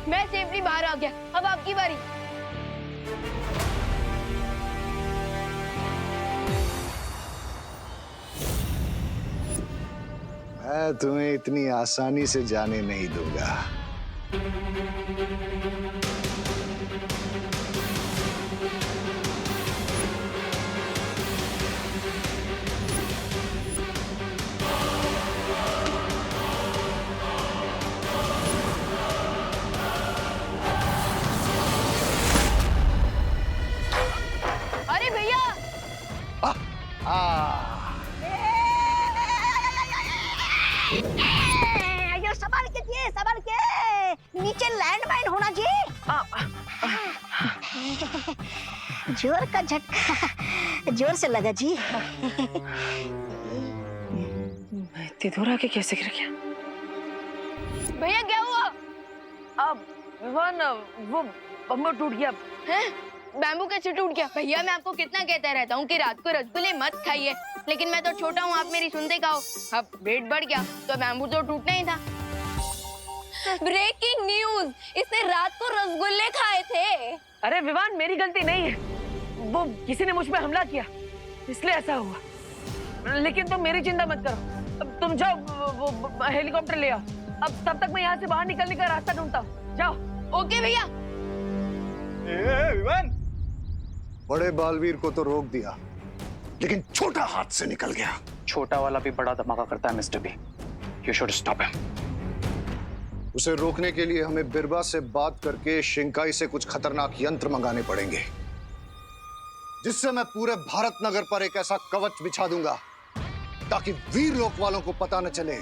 मैं सेफली बाहर आ गया, अब आपकी बारी। मैं तुम्हें इतनी आसानी से जाने नहीं दूंगा। अरे भैया, ये संभाल के जी, संभाल के, नीचे लैंडमाइन होना जी। जोर का झटका जोर से लगा जी। इतनी दूर आके कैसे गिर गया? भैया क्या हुआ? अब विवान, वो बम्बू टूट गया। हैं? बैम्बू कैसे टूट गया? भैया मैं आपको कितना कहता रहता हूँ कि रात को रसगुल्ले मत खाइए, लेकिन मैं तो छोटा हूँ, आप मेरी सुनते का हो। अब वेट बढ़ गया तो बैम्बू तो टूटना ही था। ब्रेकिंग न्यूज, इसने रात को रसगुल्ले खाए थे। अरे विवान, मेरी गलती नहीं है, वो किसी ने मुझ पे हमला किया इसलिए ऐसा हुआ। लेकिन तुम मेरी चिंता मत करो, अब तुम जाओ, वो हेलीकॉप्टर ले आओ। अब तब तक मैं यहाँ से बाहर निकलने का रास्ता ढूंढता हूँ। जाओ। ओके भैया। विवान, बड़े बालवीर को तो रोक दिया, लेकिन छोटा हाथ से निकल गया। छोटा वाला भी बड़ा धमाका करता है mister B. You should stop him. उसे रोकने के लिए हमें बिरबा से बात करके शिंकाई से कुछ खतरनाक यंत्र मंगाने पड़ेंगे, जिससे मैं पूरे भारत नगर पर एक ऐसा कवच बिछा दूंगा ताकि वीर लोक वालों को पता न चले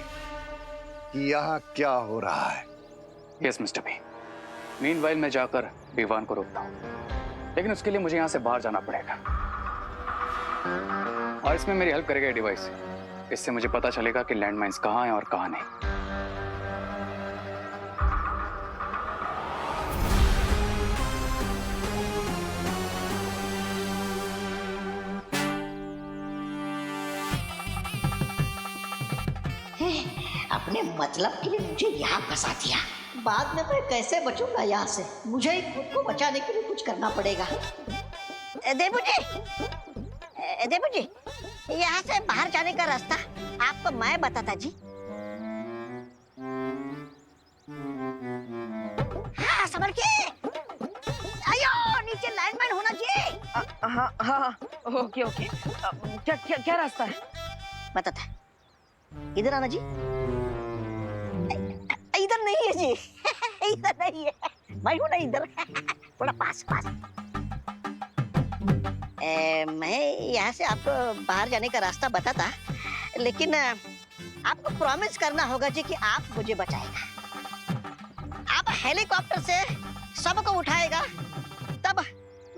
कि यहाँ क्या हो रहा है। Yes mister B. मीनवाइल मैं जाकर विवान को रोकता हूँ, लेकिन उसके लिए मुझे यहाँ से बाहर जाना पड़ेगा। और इसमें मेरी हेल्प करेगा ये डिवाइस। इससे मुझे पता चलेगा कि लैंडमाइंस कहाँ हैं और कहाँ नहीं। अपने मतलब के लिए मुझे यहाँ फंसा दिया, बाद में मैं कैसे बचूंगा यहाँ से? मुझे ही खुद को बचाने के लिए कुछ करना पड़ेगा। देबू जी, यहाँ से बाहर जाने का रास्ता आपको मैं बताता जी। हाँ, संभल के। आयो, नीचे लैंडमाइन होना जी। हाँ हाँ, ओके ओके। क्या क्या क्या रास्ता है? बताता, इधर आना जी। इधर नहीं है जी, इधर नहीं है, मैं हूं ना इधर, थोड़ा पास पास। मैं यहाँ से आपको बाहर जाने का रास्ता बताता, लेकिन आपको प्रॉमिस करना होगा जी कि आप मुझे बचाएगा। आप हेलीकॉप्टर से सबको उठाएगा, तब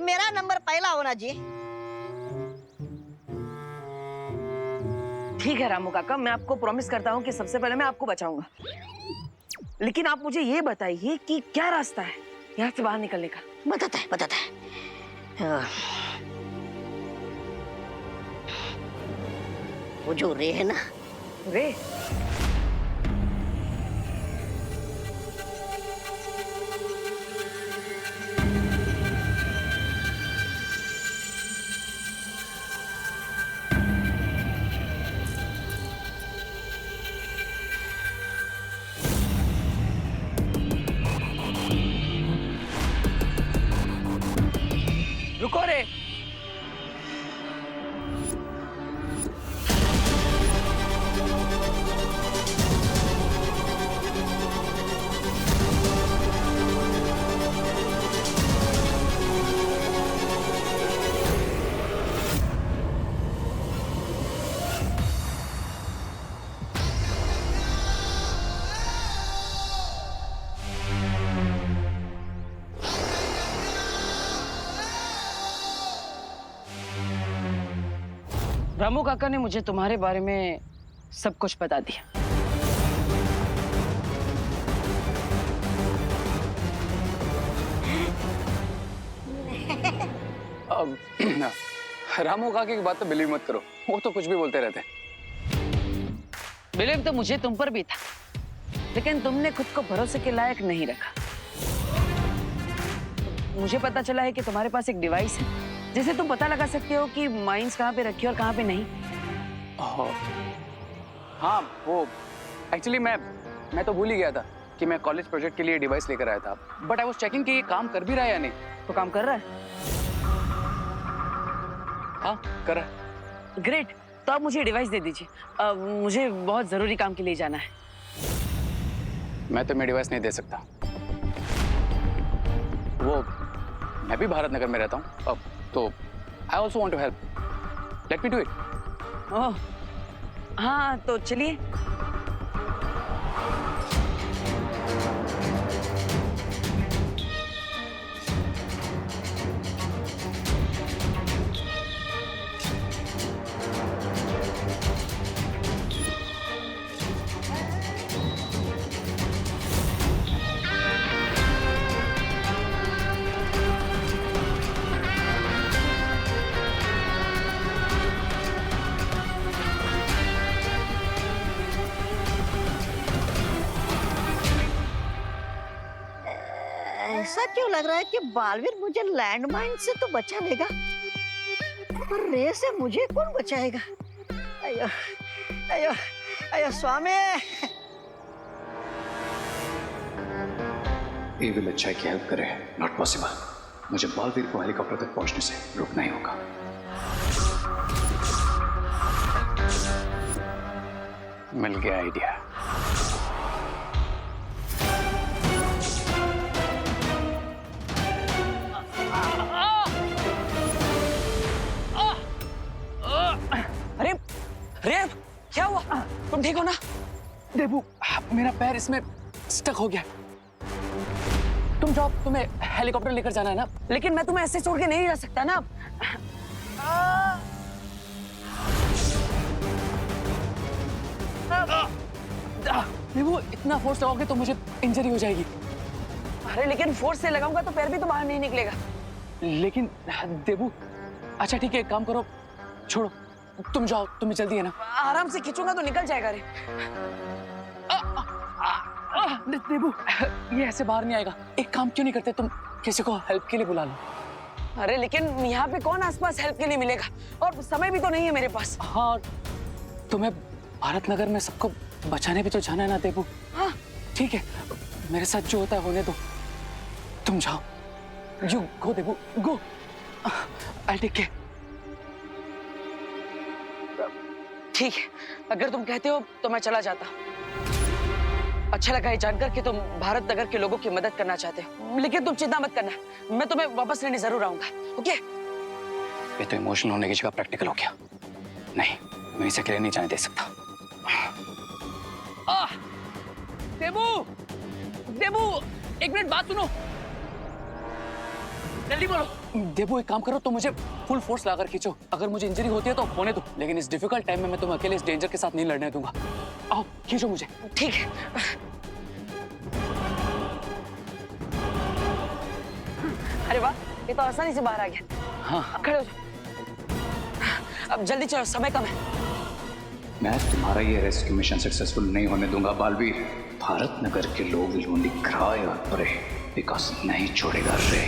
मेरा नंबर पहला होना जी। ठीक है रामू काका, मैं आपको प्रॉमिस करता हूँ कि सबसे पहले मैं आपको बचाऊंगा, लेकिन आप मुझे ये बताइए कि क्या रास्ता है यहाँ से बाहर निकलने का? बताता है। वो जो रे है ना, रे? रुको रे। रामू काका ने मुझे तुम्हारे बारे में सब कुछ बता दिया। रामू काका की बात तो बिलीव मत करो, वो तो कुछ भी बोलते रहते हैं। बिलीव तो मुझे तुम पर भी था, लेकिन तुमने खुद को भरोसे के लायक नहीं रखा। मुझे पता चला है कि तुम्हारे पास एक डिवाइस है जिससे तुम पता लगा सकते हो कि माइंस कहाँ पे रखी है और कहाँ पे नहीं। हाँ, वो एक्चुअली मैं तो भूल ही गया था कि मैं कॉलेज प्रोजेक्ट के लिए डिवाइस लेकर आया था, बट आई वाज चेकिंग कि ये काम कर भी रहा है या नहीं। तो काम कर रहा है? हाँ, कर रहा है। ग्रेट, तो आप मुझे डिवाइस दे दीजिए। मुझे बहुत जरूरी काम के लिए जाना है। मैं तुम्हें डिवाइस नहीं दे सकता। वो मैं भी भारत नगर में रहता हूँ अब, तो I also want to help. Let me do it. Oh हाँ, तो चलिए। ऐसा क्यों लग रहा है कि बालवीर मुझे लैंडमाइन से तो बचा लेगा, पर रे से मुझे कौन बचाएगा? अयो अयो अयो स्वामी। ये विल अच्छा की हेल्प करे, नॉट पॉसिबल। मुझे बालवीर को हेलीकॉप्टर तक पहुंचने से रुकना ही होगा। मिल गया आइडिया। अरे अरे क्या हुआ? तुम ठीक हो ना? देबू, मेरा पैर इसमें स्टक हो गया। तुम जाओ, तुम्हें हेलीकॉप्टर लेकर जाना है ना। लेकिन मैं तुम्हें ऐसे छोड़ के नहीं जा सकता ना। देबू, इतना फोर्स लगाओगे तो मुझे इंजरी हो जाएगी। अरे लेकिन फोर्स से लगाऊंगा तो पैर भी तो बाहर नहीं निकलेगा। लेकिन देबू, अच्छा ठीक है, एक काम करो, छोड़ो, तुम जाओ, तुम्हें जल्दी है ना। आराम से खींचूंगा तो निकल जाएगा। रे देबू, ये ऐसे बाहर नहीं आएगा। एक काम क्यों नहीं करते, तुम किसी को हेल्प के लिए बुला लो। अरे लेकिन यहाँ पे कौन आसपास हेल्प के लिए मिलेगा, और समय भी तो नहीं है मेरे पास। हाँ, तुम्हें भारत नगर में सबको बचाने भी तो जाना है ना देबू। हाँ ठीक है, मेरे साथ जो होता है होने दो, तुम जाओ। You go Debu, go. I take care. ठीक है, अगर तुम कहते हो तो मैं चला जाता। अच्छा लगा ये जानकर कि तुम भारत नगर के लोगों की मदद करना चाहते हो, लेकिन तुम चिंता मत करना, मैं तुम्हें वापस लेने जरूर आऊंगा। ओके? ये तो इमोशनल होने की जगह प्रैक्टिकल हो गया। नहीं, मैं इसे अकेले नहीं जाने दे सकता। देबू, देबू, एक मिनट बात सुनो, जल्दी बोलो। देबू, एक काम करो, तो मुझे फुल फोर्स लाकर खींचो। अगर मुझे इंजरी होती है तो होने दो, लेकिन इस डिफिकल्ट टाइम में मैं तुम्हें अकेले इस डेंजर के साथ नहीं लड़ने दूंगा। आओ, खींचो मुझे। ठीक है। अरे वाह, ये तो आसानी से बाहर आ गया। हाँ, खड़े हो जाओ। अब जल्दी चलो, समय कम है। मैं तुम्हारा ये रेस्क्यू मिशन सक्सेसफुल नहीं होने दूंगा बालवीर। भारत नगर के लोग विल ओनली क्राई और प्रे बिकॉज़ नहीं छोड़ेगा रे।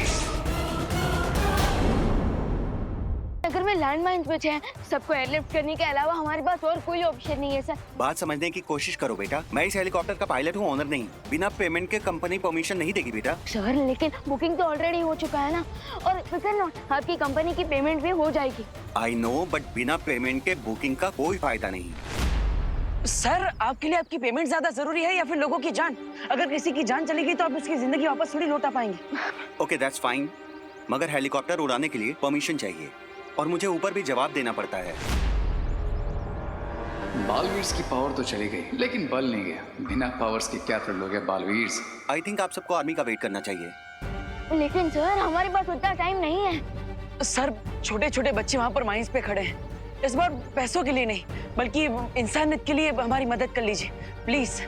नगर में लैंड माइन्स बचे हैं, सबको एयरलिफ्ट करने के अलावा हमारे पास और कोई ऑप्शन नहीं है सर। बात समझने की कोशिश करो बेटा, मैं इस हेलीकॉप्टर का पायलट हूँ, ओनर नहीं। बिना पेमेंट के कंपनी परमिशन नहीं देगी बेटा। सर लेकिन बुकिंग तो ऑलरेडी हो चुका है ना, और फिकर नॉट, आपकी कंपनी की पेमेंट भी हो जाएगी। आई नो, बट बिना पेमेंट के बुकिंग का कोई फायदा नहीं। सर, आपके लिए आपकी पेमेंट ज्यादा जरूरी है या फिर लोगों की जान? अगर किसी की जान चली गई तो आप उसकी जिंदगी वापस थोड़ी लौटा पाएंगे। ओके, दैट्स फाइन, मगर हेलीकॉप्टर उड़ाने के लिए परमिशन चाहिए और मुझे ऊपर भी जवाब देना पड़ता है। बालवीर्स की पावर तो चली गई, लेकिन बल नहीं गया। बिना पावर्स के क्या कर लोगे बालवीर्स? आई थिंक आप सबको आर्मी का वेट करना चाहिए। लेकिन सर हमारे पास उतना टाइम नहीं है। सर, छोटे छोटे बच्चे वहाँ पर माइंस पे खड़े हैं। इस बार पैसों के लिए नहीं, बल्कि इंसानियत के लिए हमारी मदद कर लीजिए प्लीज।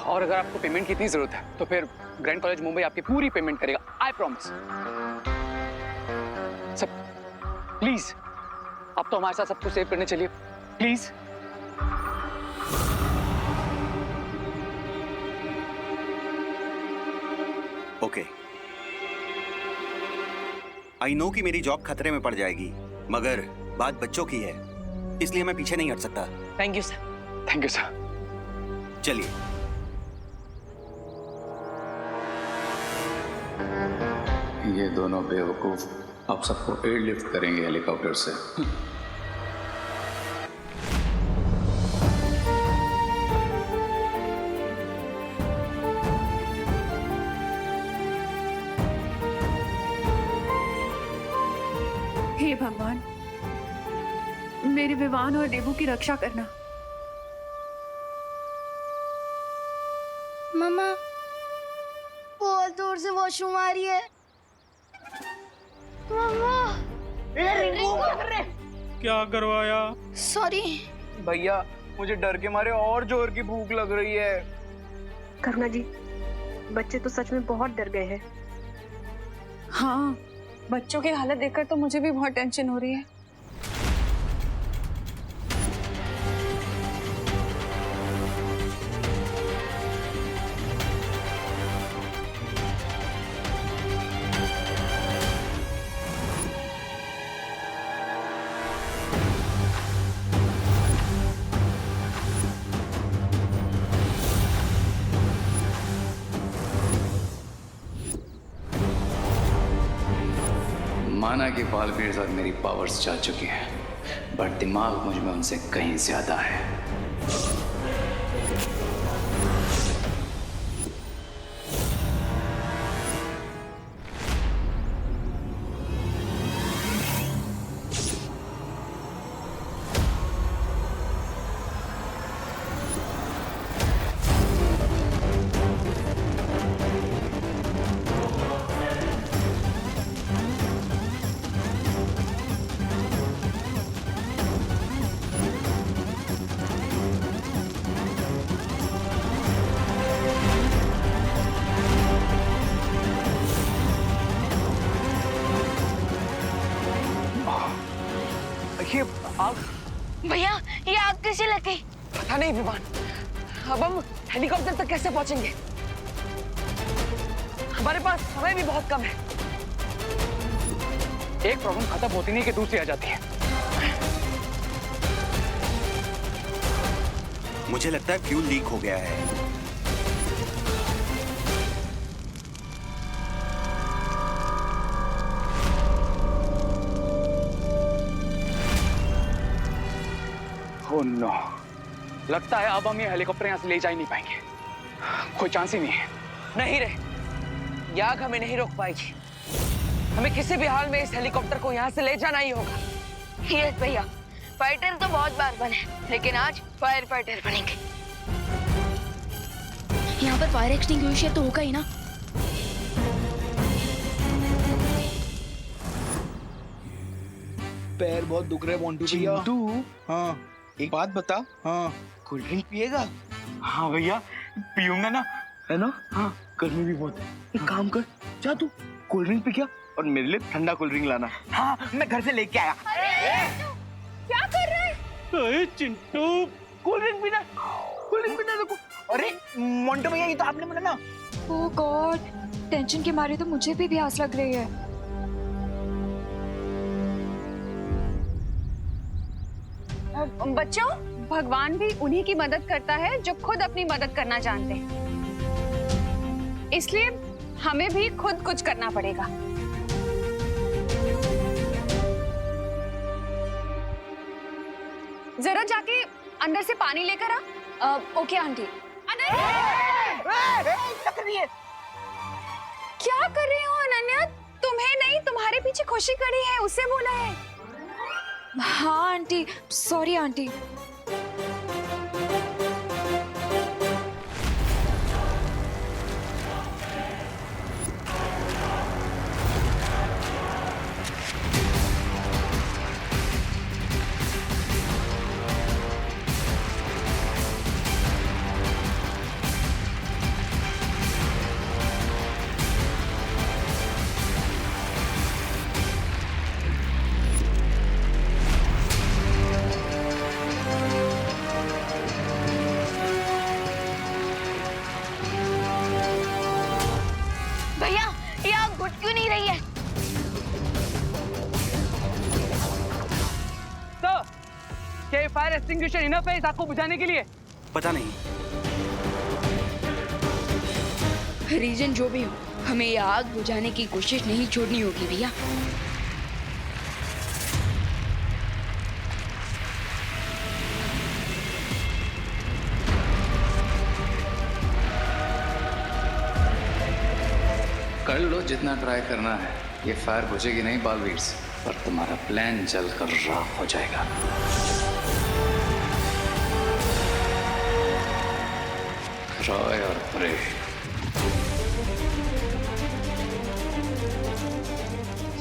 और अगर आपको पेमेंट की इतनी जरूरत है तो फिर ग्रैंड कॉलेज मुंबई आपकी पूरी पेमेंट करेगा, आई प्रॉमिस। सब प्लीज, आप तो हमारे साथ सबको सेव करने चलिए प्लीज। ओके। आई नो कि मेरी जॉब खतरे में पड़ जाएगी, मगर बात बच्चों की है, इसलिए मैं पीछे नहीं हट सकता। Thank you sir. Thank you sir. चलिए। ये दोनों बेवकूफ अब सबको एयरलिफ्ट करेंगे हेलीकॉप्टर से। हे भगवान, मेरे विवान और देवू की रक्षा करना। मम्मा, बहुत दूर से वॉशरूम आ रही है। मम्मा, क्या करवाया? सॉरी। भैया, मुझे डर के मारे और जोर की भूख लग रही है। करुणा जी, बच्चे तो सच में बहुत डर गए हैं। हाँ, बच्चों की हालत देखकर तो मुझे भी बहुत टेंशन हो रही है। माना कि बालवीर साथ मेरी पावर्स जा चुकी हैं, बट दिमाग मुझ में उनसे कहीं ज्यादा है। ये आग भैया, ये आग कैसे लग गई? पता नहीं विमान, अब हम हेलीकॉप्टर तक कैसे पहुंचेंगे? हमारे पास समय भी बहुत कम है। एक प्रॉब्लम खत्म होती नहीं कि दूसरी आ जाती है। मुझे लगता है फ्यूल लीक हो गया है। ओह नो, लगता है अब हम ये हेलीकॉप्टर यहाँ से ले जा ही नहीं पाएंगे। कोई चांस ही नहीं है। नहीं रे, ये आग हमें नहीं रोक पाएगी। हमें किसी भी हाल में इस हेलीकॉप्टर को यहाँ से ले जाना ही होगा। यस भैया, फाइटर तो बहुत बार बने, लेकिन आज फायर फाइटर बनेंगे। यहाँ पर फायर एक्सटिंग्विशर तो होगा ही ना। पैर बहुत दुख रहे मोंटू भैया। हाँ, एक बात बता। हाँ, कोल्ड ड्रिंक पिएगा? हाँ भैया, पीऊंगा ना। है ना? हाँ, गर्मी भी बहुत है। एक काम कर, जा तू कोल्ड ड्रिंक पी क्या और मेरे लिए ठंडा कोल्ड ड्रिंक लाना। हाँ, मैं घर से लेके आया। क्या कर रहे हैं? अरे चिंटू, कोल्ड ड्रिंक पीना, कोल्ड ड्रिंक पीना देखो। अरे मोंटू भैया, ये तो आपने बोला ना। ओह गॉड, टेंशन के मारे तो मुझे भी प्यास लग रही है। बच्चों, भगवान भी उन्हीं की मदद करता है जो खुद अपनी मदद करना जानते हैं। इसलिए हमें भी खुद कुछ करना पड़ेगा। जरा जाके अंदर से पानी लेकर आ। Okay aunty. क्या कर रही हो अनन्या? तुम्हें नहीं, तुम्हारे पीछे खुशी खड़ी है, उससे बोला है। हाँ aunty, sorry aunty. Extinguisher enough है इस आग को बुझाने के लिए? पता नहीं। रीजन जो भी हो, हमें ये आग बुझाने की कोशिश नहीं छोड़नी होगी भैया। कर लो जितना ट्राई करना है, ये फायर बुझेगी नहीं बालवीर, पर तुम्हारा प्लान जलकर राख हो जाएगा। रॉय और प्रे,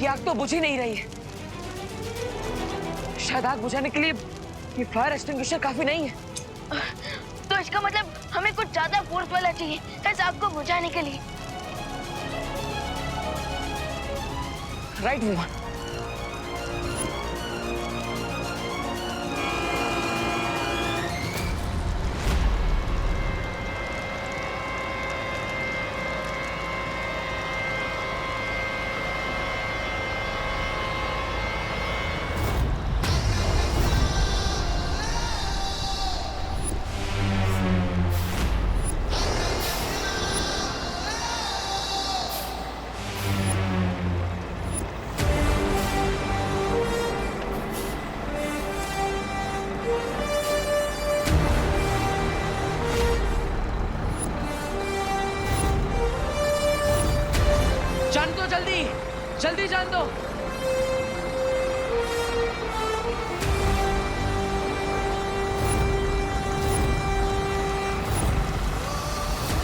ये आग तो बुझ ही नहीं रही है। शायद आग बुझाने के लिए ये फायर एक्सटिंग्विशर काफी नहीं है। तो इसका मतलब हमें कुछ ज्यादा फोर्स वाला चाहिए इस आग को बुझाने के लिए। Right woman. जान दो जल्दी, जल्दी जान दो।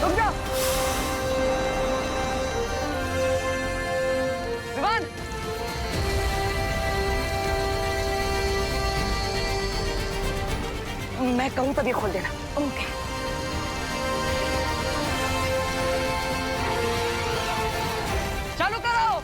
रुक जाओ। विमान, मैं कहूं तब ये खोल देना। ओके। चालू करो।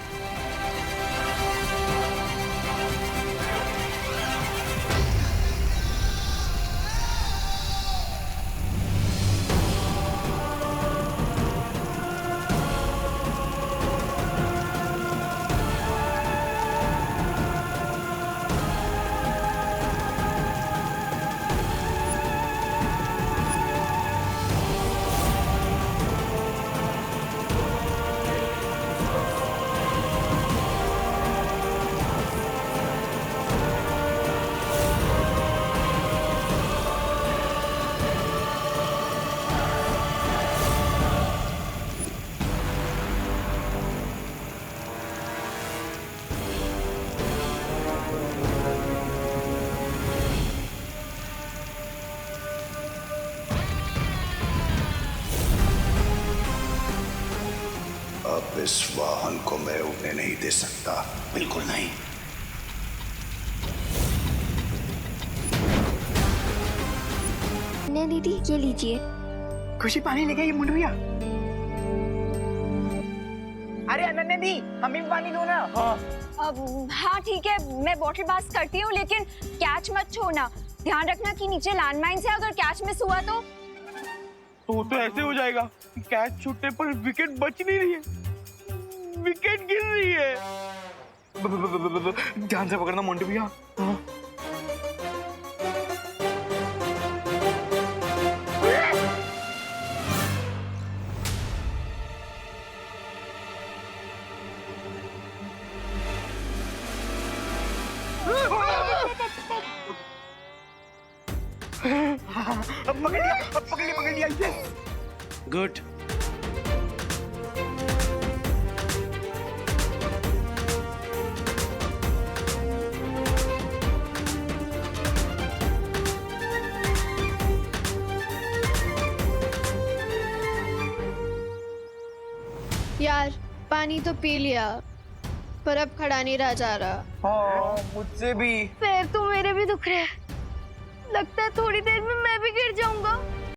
अब इस वाहन को मैं उड़ने नहीं दे सकता, बिल्कुल नहीं। ने दीदी ये लीजिए। खुशी पानी लेके ये मुंड भैया। अरे अनन्या दी, हमें भी पानी दो ना। हाँ ठीक है, मैं वाटर पास करती हूँ, लेकिन कैच मत छोड़ना। ध्यान रखना कि नीचे लैंडमाइन से अगर कैच मिस हुआ तो ऐसे हो जाएगा। कैच छूटने पर विकेट बच नहीं रही है, विकेट गिर रही है। ध्यान से पकड़ना मोंटी भैया। पकड़ लिया यस। गुड। यार पानी तो पी लिया, पर अब खड़ा नहीं रहा जा रहा। हाँ मुझसे भी। पैर तो मेरे भी दुख रहे हैं। लगता है थोड़ी देर में मैं भी गिर जाऊंगा।